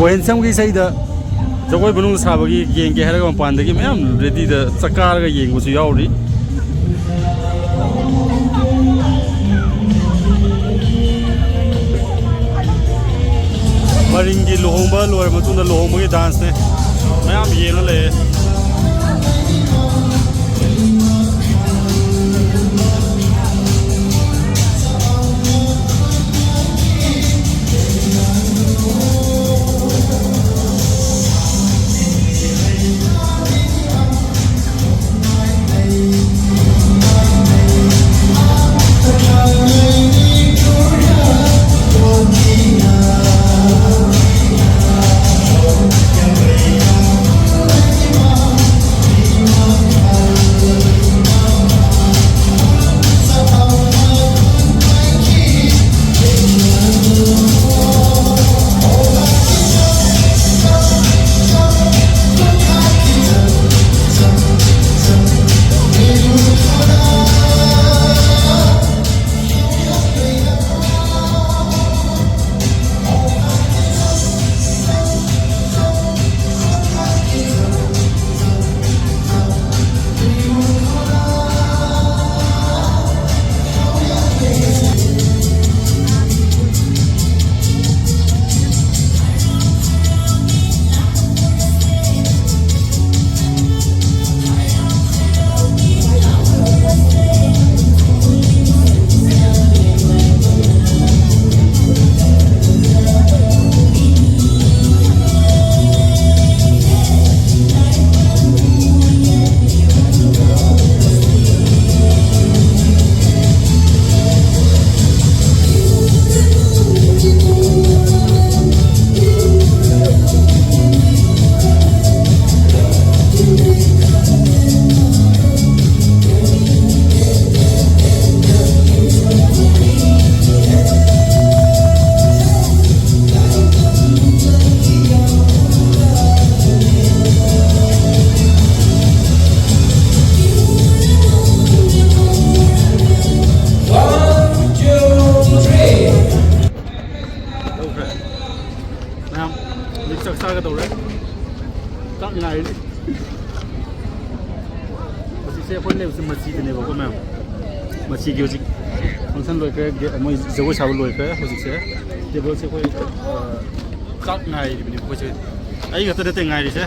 ꯄꯣꯏꯟꯁꯝ ꯒꯤ ꯁꯩꯗ ꯖꯒꯣꯏ ꯃꯅꯨꯡꯗ ꯁꯥꯕꯒꯤ ꯌꯦꯡꯒꯦ ꯍꯥꯏꯔꯒ ꯃꯄꯥꯟꯗꯒꯤ ꯃꯌꯥꯝ ꯔꯦꯗꯤꯗ ꯆꯛꯀꯥꯔꯒ ꯌꯦꯡꯕꯁꯨ ꯌꯥꯎꯔꯤ ꯃꯔꯤꯡꯒꯤ ꯂꯨꯍꯣꯡꯕ ꯂꯣꯏꯔꯕ ꯃꯇꯨꯡꯗ ꯂꯨꯍꯣꯡꯕꯒꯤ ꯗꯥꯟꯁꯅꯦ ꯃꯌꯥꯝ ꯌꯦꯡꯉ ꯂꯩꯌꯦ मची की फंक्शन लोखरे मैं जगह साब लोखरे हजिसे टेबल से कोई चाक नाइबनी कोई आई खत नते गाइरिसे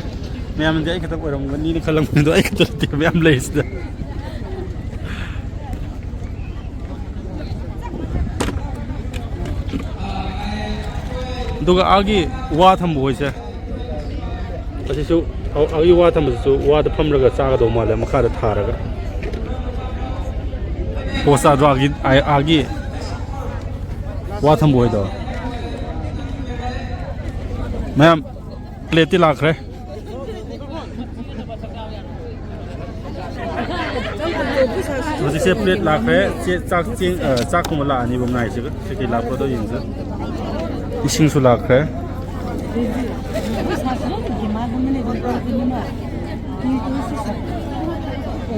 मैम दे आई खत ओरमगनी नि खलंगनि दो आई खत नते मैम लेइसदा दुगा आगे वा थम होइसे असिसु आगे वा थम सु वा द फमरगा चागा दो माले मखा द थारगा पोसा जो आगे वाथम बोई दो मैम प्लेटी लाख रहे मुझे प्लेट लाख रहे चाक को मला नहीं बनाए से लाख तो इन से इसिंग सु लाख रहे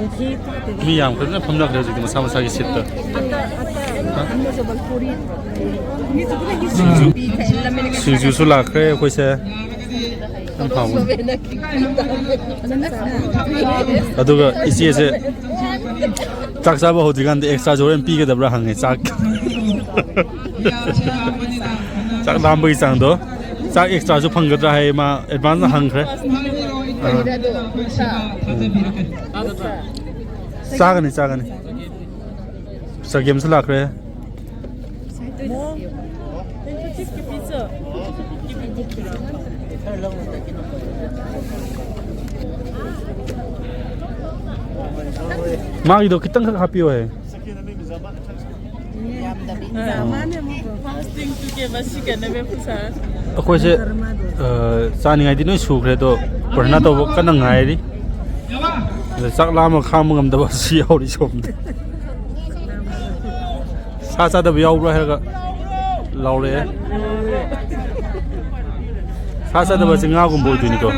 मी याम करना फमना करे जो मसा मसा की सिट सिंजू सु लाखरे कोई से हम फाम अदुगा इसी से चाक साबा हो दिगान एक्स्ट्रा जोरेन पी के दबरा हंगे चाक चाक दाम बई चांग दो चाक एक्स्ट्रा जो फंगद्रा है मा एडवांस हंगरे चागनी चागनी सगेम से लाख रहे मागी दो कितना का खापी हो है अखोई से चानिंगाई दी नोई सुखरे तो पढ़ना तो कन्ना ngairi चाक लामा खाम ngam si yauri somde sa da yaura ha ga laure sa da ba singa gum boy duni ko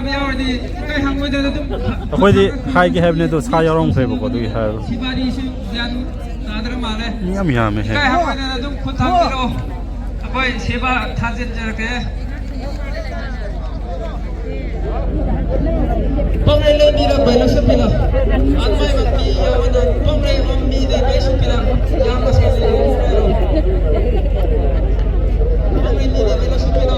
akoi di hai ge have ne to sa yarong phre ko du ha miam he Pangray lebih dah banyak sepila. Anmai mati yawana pangray mami deh banyak sepila. Yang masih ada pangray ni deh banyak sepila.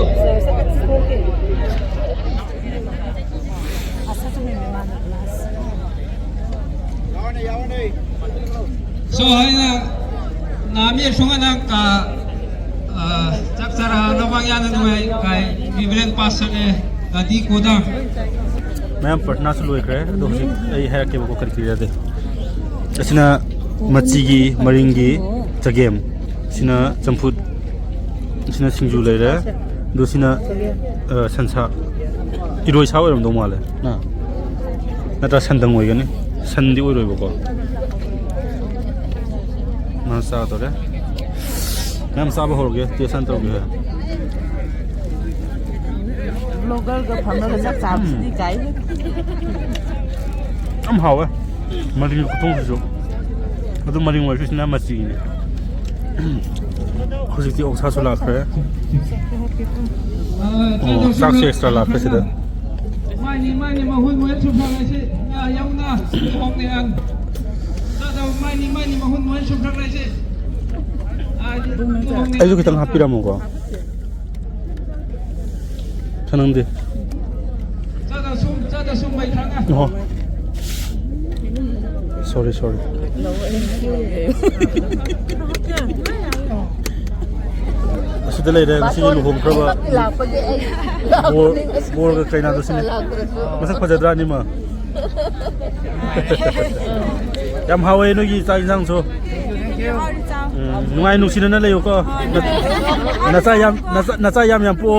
So hari na nami sungai nak cak cara nawang yang nuai kai Vivian Passer di Koda. मैं पटना से लोग रहे तो यही है कि वो कर किया थे इसना मच्छी की मरिंगी चगेम इसना चंपुत इसना सिंजू ले रहे दूसरी संसा इरोई साव रम दो माले ना नता संदंग हुई गनी संदी हुई रोई बको ना सा तो रे मैं साब हो गया तेसन तो गया लोगल का फंडा का चाप दी गाय am hawa maring ko tong so adu maring wa sina machi ni khojiti oksa so la khre sak se extra la khre da mai ni mahun mo chu phang ai se ya yang na hong ne an da mai ni mahun mo chu phang ai se ai ju kitang happy ra mo ko chanang de da sum mai thang a oh sorry asida lay re si lu hom khaba bor ga kaina do sine masak phajadra ni ma yam hawe no gi cha jang so nungai nu sine na leyo ko na cha yam po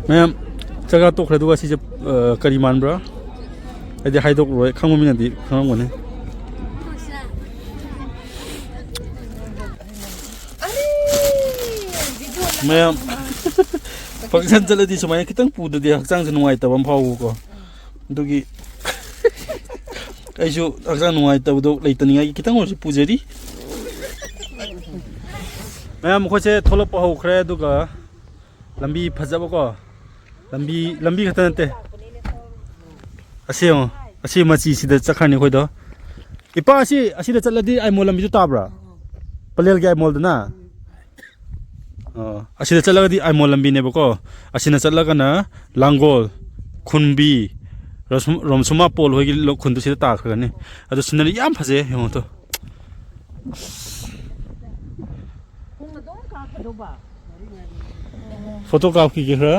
ma'am जगह तो खरदुगा सिजे करी मानब्रा आदि हाइदोक रोय खांगमिनादि खांगमने ma'am function चलदी समाय खितंग पुददि हक्चांग से नुवाय तबम फावु को दुगी आइसु हक्चांग नुवाय तबदो लेतनिया खितंग ओसि Pujeri ma'am खोसे थोलप हौखरे दुगा लंबी फजबको लंबी खत नते असे मची सिदा चखरनी खोइदो इपा असिदा चलदी आई मोल लंबी ताब्रा पलेल के आई मोल दना असिदा चलगदी आई मोल लंबी नेबको असिना चलगना लांगोल खुनबी रोमसुमा पोल होगी खुनदु सिदा ताखरनी अदो सिनरी याम फजे हेमो तो फोटो काप की खरा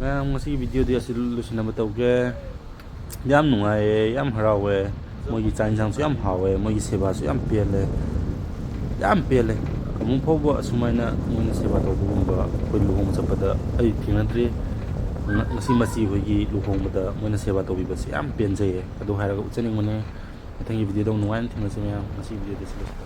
मैं मसी वीडियो दे असिल लुसिना बताउगे याम नुंगाए याम हरावे मोगी चाइनसांग सु याम हावे मोगी सेवा सु याम पेले कमु फोबो असुमाइना मोना सेवा तौबुगुंबा कोइ लुहोंग चपदा आई थिंगनद्री मसी मसी होगी लुहोंगबदा मोना सेवा तौबिबसे याम पेनजे अदो हायरागा उचनिंग मने मथंगी वीडियो दो नुंगाइन थिंगसे मैं मसी वीडियो दे सिलेक्ट